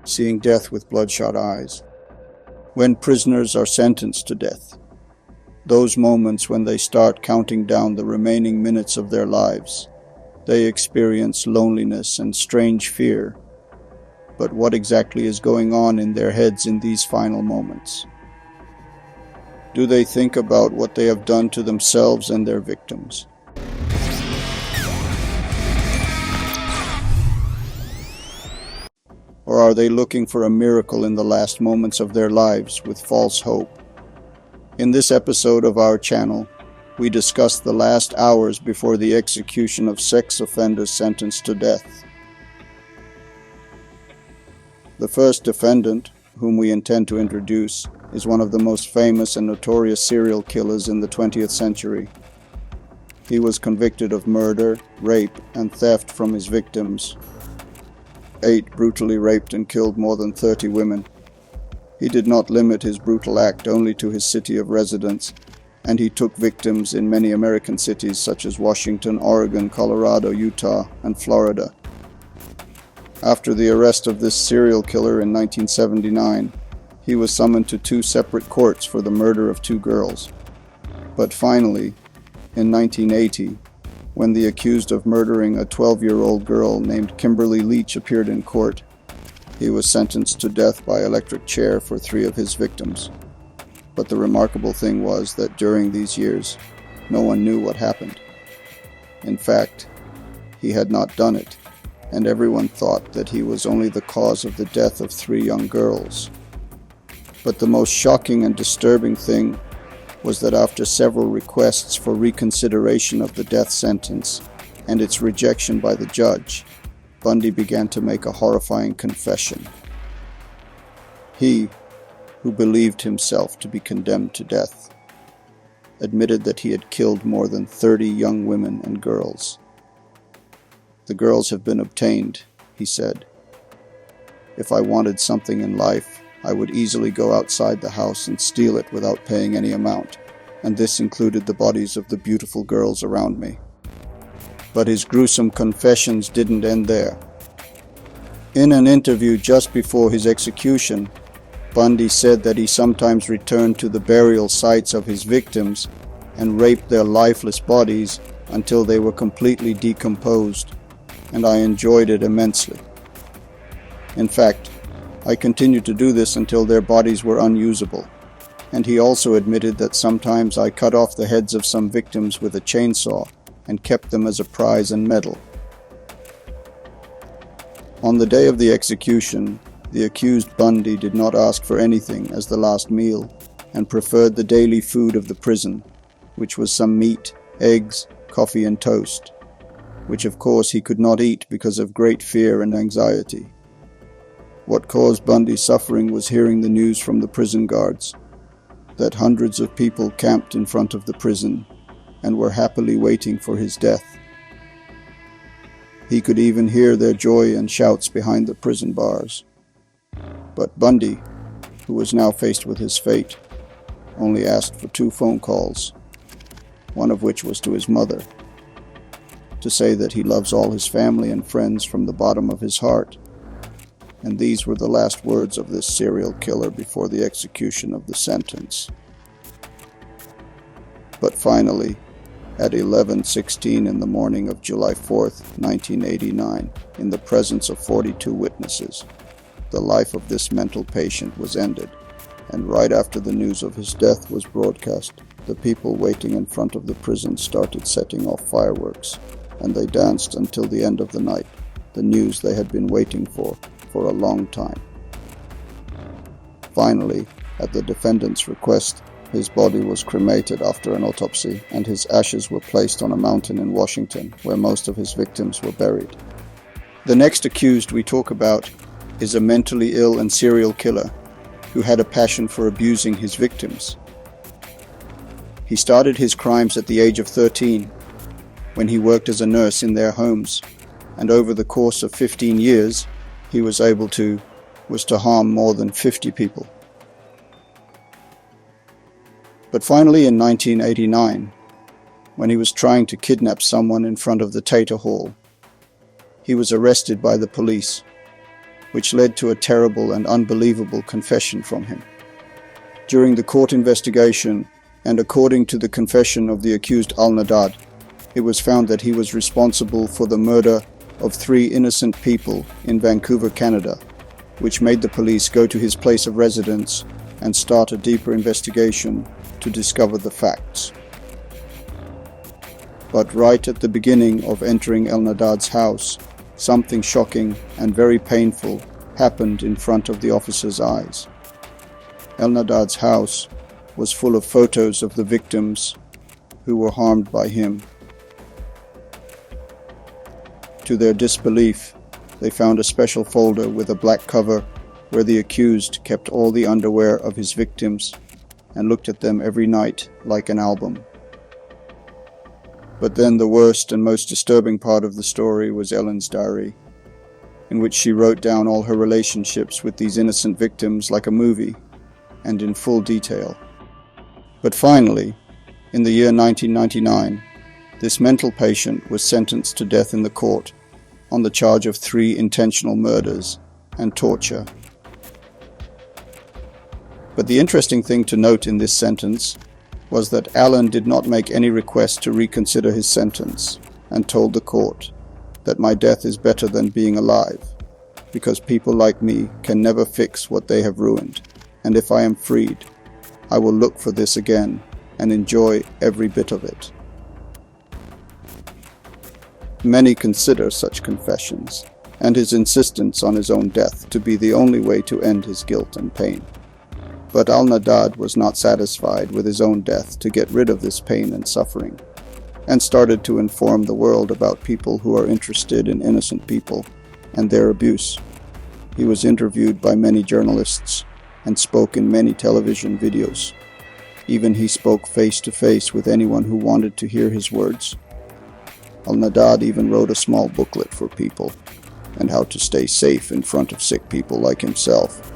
seeing death with bloodshot eyes. When prisoners are sentenced to death, those moments when they start counting down the remaining minutes of their lives, they experience loneliness and strange fear. But what exactly is going on in their heads in these final moments? Do they think about what they have done to themselves and their victims? Or are they looking for a miracle in the last moments of their lives with false hope? In this episode of our channel, we discuss the last hours before the execution of sex offenders sentenced to death. The first defendant, whom we intend to introduce, is one of the most famous and notorious serial killers in the 20th century. He was convicted of murder, rape, and theft from his victims. 8 brutally raped and killed more than 30 women. He did not limit his brutal act only to his city of residence, and he took victims in many American cities such as Washington, Oregon, Colorado, Utah, and Florida. After the arrest of this serial killer in 1979, he was summoned to 2 separate courts for the murder of 2 girls. But finally, in 1980, when the accused of murdering a 12-year-old girl named Kimberly Leach appeared in court, he was sentenced to death by electric chair for 3 of his victims. But the remarkable thing was that during these years, no one knew what happened. In fact, he had not done it, and everyone thought that he was only the cause of the death of 3 young girls. But the most shocking and disturbing thing was that after several requests for reconsideration of the death sentence and its rejection by the judge, Bundy began to make a horrifying confession. He, who believed himself to be condemned to death, admitted that he had killed more than 30 young women and girls. "The girls have been obtained," he said. "If I wanted something in life, I would easily go outside the house and steal it without paying any amount, and this included the bodies of the beautiful girls around me." But his gruesome confessions didn't end there. In an interview just before his execution, Bundy said that he sometimes returned to the burial sites of his victims and raped their lifeless bodies until they were completely decomposed, and I enjoyed it immensely. In fact, I continued to do this until their bodies were unusable, and he also admitted that sometimes I cut off the heads of some victims with a chainsaw and kept them as a prize and medal. On the day of the execution, the accused Bundy did not ask for anything as the last meal and preferred the daily food of the prison, which was some meat, eggs, coffee and toast, which of course he could not eat because of great fear and anxiety. What caused Bundy's suffering was hearing the news from the prison guards that hundreds of people camped in front of the prison and were happily waiting for his death. He could even hear their joy and shouts behind the prison bars. But Bundy, who was now faced with his fate, only asked for 2 phone calls, one of which was to his mother, to say that he loves all his family and friends from the bottom of his heart. And these were the last words of this serial killer before the execution of the sentence. But finally, at 11:16 in the morning of July 4th, 1989, in the presence of 42 witnesses, the life of this mental patient was ended, and right after the news of his death was broadcast, the people waiting in front of the prison started setting off fireworks, and they danced until the end of the night, the news they had been waiting for a long time. Finally, at the defendant's request, his body was cremated after an autopsy, and his ashes were placed on a mountain in Washington, where most of his victims were buried. The next accused we talk about is a mentally ill and serial killer who had a passion for abusing his victims. He started his crimes at the age of 13, when he worked as a nurse in their homes, and over the course of 15 years, he was able to harm more than 50 people. But finally in 1989, when he was trying to kidnap someone in front of the Tater Hall, he was arrested by the police. which led to a terrible and unbelievable confession from him. During the court investigation, and according to the confession of the accused Al-Nadad, it was found that he was responsible for the murder of 3 innocent people in Vancouver, Canada, which made the police go to his place of residence and start a deeper investigation to discover the facts. But right at the beginning of entering Al-Nadad's house, something shocking and very painful happened in front of the officer's eyes. Al-Nadad's house was full of photos of the victims who were harmed by him. To their disbelief, they found a special folder with a black cover where the accused kept all the underwear of his victims and looked at them every night like an album. But then the worst and most disturbing part of the story was Ellen's diary, in which she wrote down all her relationships with these innocent victims like a movie, and in full detail. But finally, in the year 1999, this mental patient was sentenced to death in the court on the charge of 3 intentional murders and torture. But the interesting thing to note in this sentence was that Allen did not make any request to reconsider his sentence and told the court that my death is better than being alive, because people like me can never fix what they have ruined, and if I am freed, I will look for this again and enjoy every bit of it. Many consider such confessions and his insistence on his own death to be the only way to end his guilt and pain. But Al-Nadad was not satisfied with his own death to get rid of this pain and suffering, and started to inform the world about people who are interested in innocent people and their abuse. He was interviewed by many journalists and spoke in many television videos. Even he spoke face to face with anyone who wanted to hear his words. Al-Nadad even wrote a small booklet for people and how to stay safe in front of sick people like himself.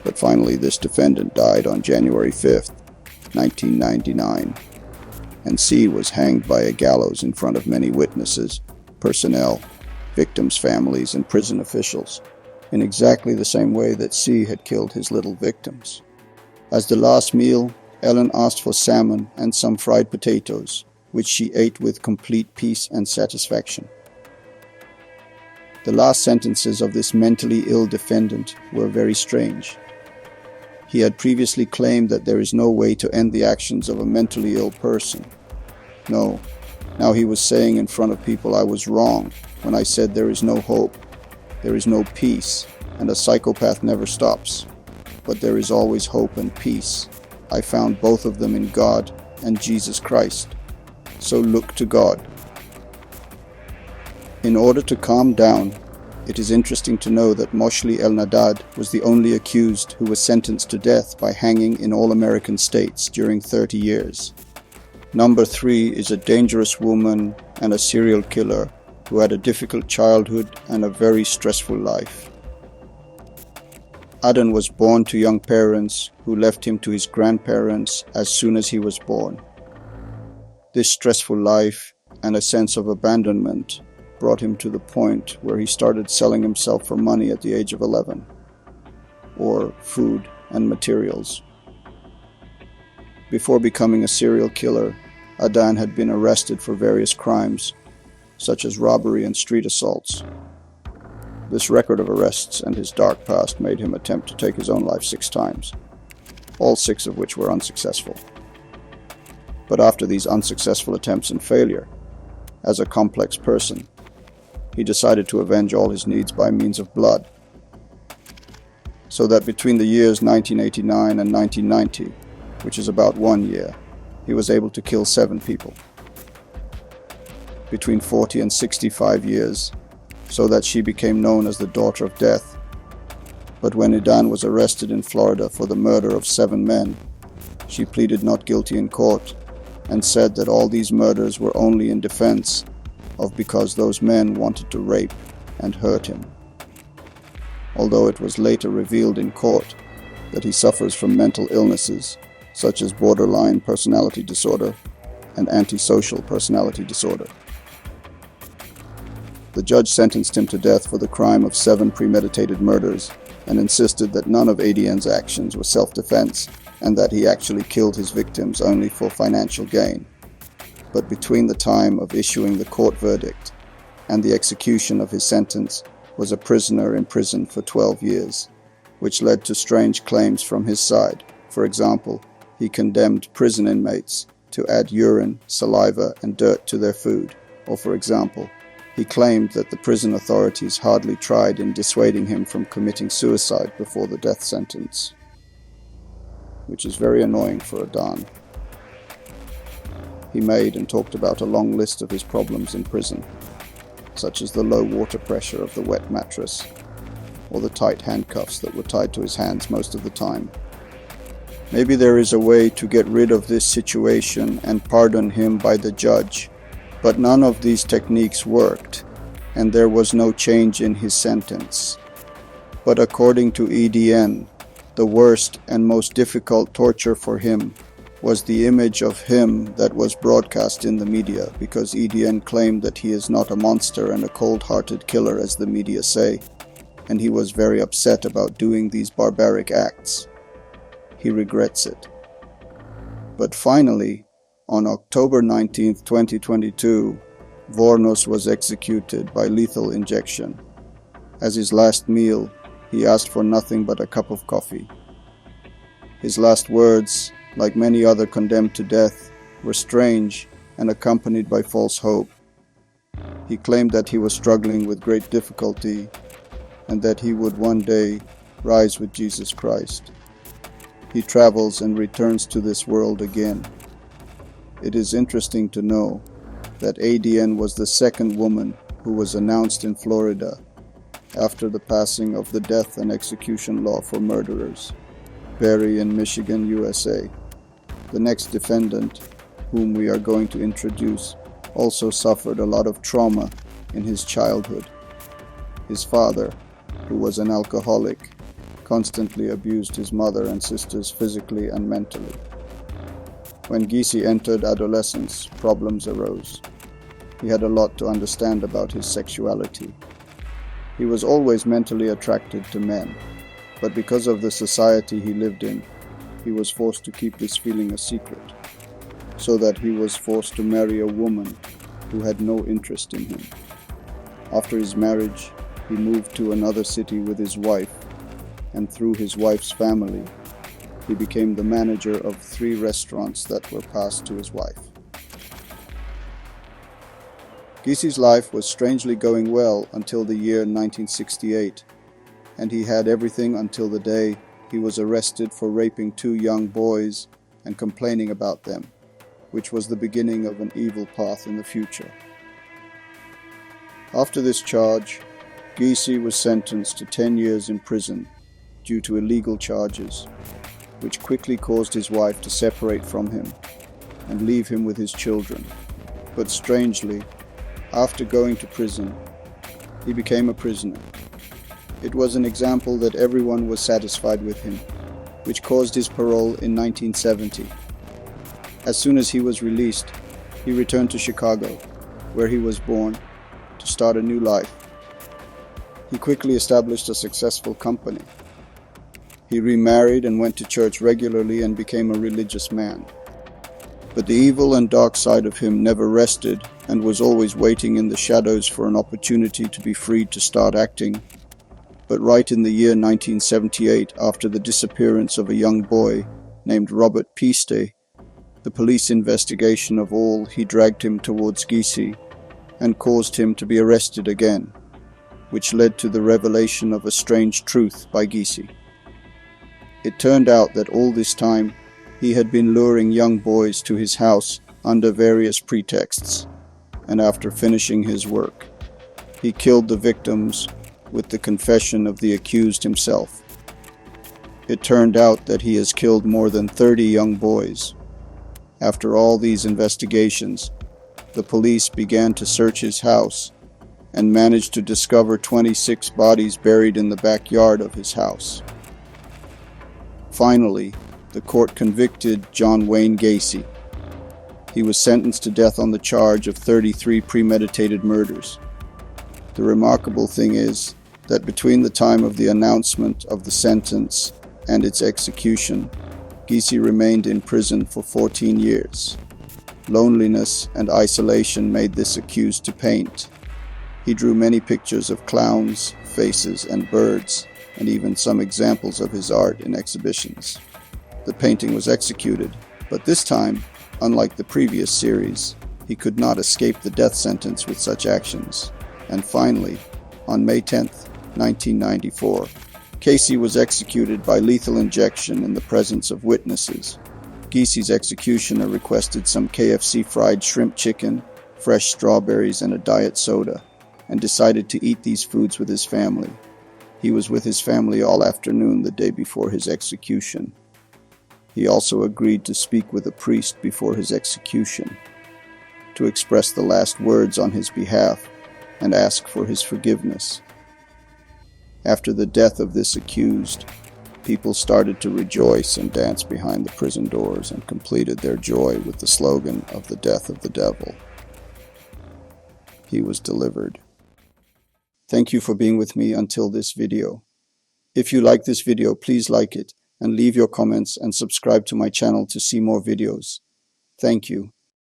But finally this defendant died on January 5th, 1999, and C was hanged by a gallows in front of many witnesses, personnel, victims' families, and prison officials, in exactly the same way that C had killed his little victims. As the last meal, Ellen asked for salmon and some fried potatoes, which she ate with complete peace and satisfaction. The last sentences of this mentally ill defendant were very strange. He had previously claimed that there is no way to end the actions of a mentally ill person. No, now he was saying in front of people I was wrong when I said there is no hope, there is no peace, and a psychopath never stops. But there is always hope and peace. I found both of them in God and Jesus Christ. So look to God. In order to calm down, it is interesting to know that Moshli Al-Nadad was the only accused who was sentenced to death by hanging in all American states during 30 years. Number 3 is a dangerous woman and a serial killer who had a difficult childhood and a very stressful life. Adan was born to young parents who left him to his grandparents as soon as he was born. This stressful life and a sense of abandonment brought him to the point where he started selling himself for money at the age of 11, or food and materials. Before becoming a serial killer, Adan had been arrested for various crimes, such as robbery and street assaults. This record of arrests and his dark past made him attempt to take his own life 6 times, all 6 of which were unsuccessful. But after these unsuccessful attempts and failure, as a complex person, he decided to avenge all his needs by means of blood. So that between the years 1989 and 1990, which is about 1 year, he was able to kill 7 people. Between 40 and 65 years, so that she became known as the Daughter of Death. But when Adan was arrested in Florida for the murder of 7 men, she pleaded not guilty in court and said that all these murders were only in defense of because those men wanted to rape and hurt him. Although it was later revealed in court that he suffers from mental illnesses such as borderline personality disorder and antisocial personality disorder. The judge sentenced him to death for the crime of 7 premeditated murders and insisted that none of ADN's actions were self-defense and that he actually killed his victims only for financial gain. But between the time of issuing the court verdict and the execution of his sentence was a prisoner in prison for 12 years, which led to strange claims from his side. For example, he condemned prison inmates to add urine, saliva, and dirt to their food. Or for example, he claimed that the prison authorities hardly tried in dissuading him from committing suicide before the death sentence, which is very annoying for a Don. He made and talked about a long list of his problems in prison, such as the low water pressure of the wet mattress, or the tight handcuffs that were tied to his hands most of the time. Maybe there is a way to get rid of this situation and pardon him by the judge, but none of these techniques worked, and there was no change in his sentence. But according to EDN, the worst and most difficult torture for him was the image of him that was broadcast in the media, because EDN claimed that he is not a monster and a cold-hearted killer as the media say, and he was very upset about doing these barbaric acts. He regrets it. But finally, on October 19, 2022, Vornos was executed by lethal injection. As his last meal, he asked for nothing but a cup of coffee. His last words, like many other condemned to death, were strange and accompanied by false hope. He claimed that he was struggling with great difficulty and that he would one day rise with Jesus Christ. He travels and returns to this world again. It is interesting to know that ADN was the second woman who was announced in Florida after the passing of the death and execution law for murderers, Barry in Michigan, USA. The next defendant, whom we are going to introduce, also suffered a lot of trauma in his childhood. His father, who was an alcoholic, constantly abused his mother and sisters physically and mentally. When Giese entered adolescence, problems arose. He had a lot to understand about his sexuality. He was always mentally attracted to men, but because of the society he lived in, he was forced to keep this feeling a secret, so that he was forced to marry a woman who had no interest in him. After his marriage, he moved to another city with his wife, and through his wife's family, he became the manager of 3 restaurants that were passed to his wife. Giese's life was strangely going well until the year 1968, and he had everything until the day he was arrested for raping 2 young boys and complaining about them, which was the beginning of an evil path in the future. After this charge, Giese was sentenced to 10 years in prison due to illegal charges, which quickly caused his wife to separate from him and leave him with his children. But strangely, after going to prison, he became a prisoner. It was an example that everyone was satisfied with him, which caused his parole in 1970. As soon as he was released, he returned to Chicago, where he was born, to start a new life. He quickly established a successful company. He remarried and went to church regularly and became a religious man. But the evil and dark side of him never rested and was always waiting in the shadows for an opportunity to be freed to start acting. But right in the year 1978, after the disappearance of a young boy named Robert Piste, the police investigation of all, he dragged him towards Giese and caused him to be arrested again, which led to the revelation of a strange truth by Giese. It turned out that all this time he had been luring young boys to his house under various pretexts, and after finishing his work, he killed the victims with the confession of the accused himself. It turned out that he has killed more than 30 young boys. After all these investigations, the police began to search his house and managed to discover 26 bodies buried in the backyard of his house. Finally, the court convicted John Wayne Gacy. He was sentenced to death on the charge of 33 premeditated murders. The remarkable thing is that between the time of the announcement of the sentence and its execution, Gysi remained in prison for 14 years. Loneliness and isolation made this accused to paint. He drew many pictures of clowns, faces, and birds, and even some examples of his art in exhibitions. The painting was executed, but this time, unlike the previous series, he could not escape the death sentence with such actions. And finally, on May 10, 1994, Casey was executed by lethal injection in the presence of witnesses. Gysi's executioner requested some KFC fried shrimp chicken, fresh strawberries, and a diet soda, and decided to eat these foods with his family. He was with his family all afternoon the day before his execution. He also agreed to speak with a priest before his execution, to express the last words on his behalf and ask for his forgiveness. After the death of this accused, people started to rejoice and dance behind the prison doors and completed their joy with the slogan of the death of the devil. He was delivered. Thank you for being with me until this video. If you like this video, please like it and leave your comments and subscribe to my channel to see more videos. Thank you.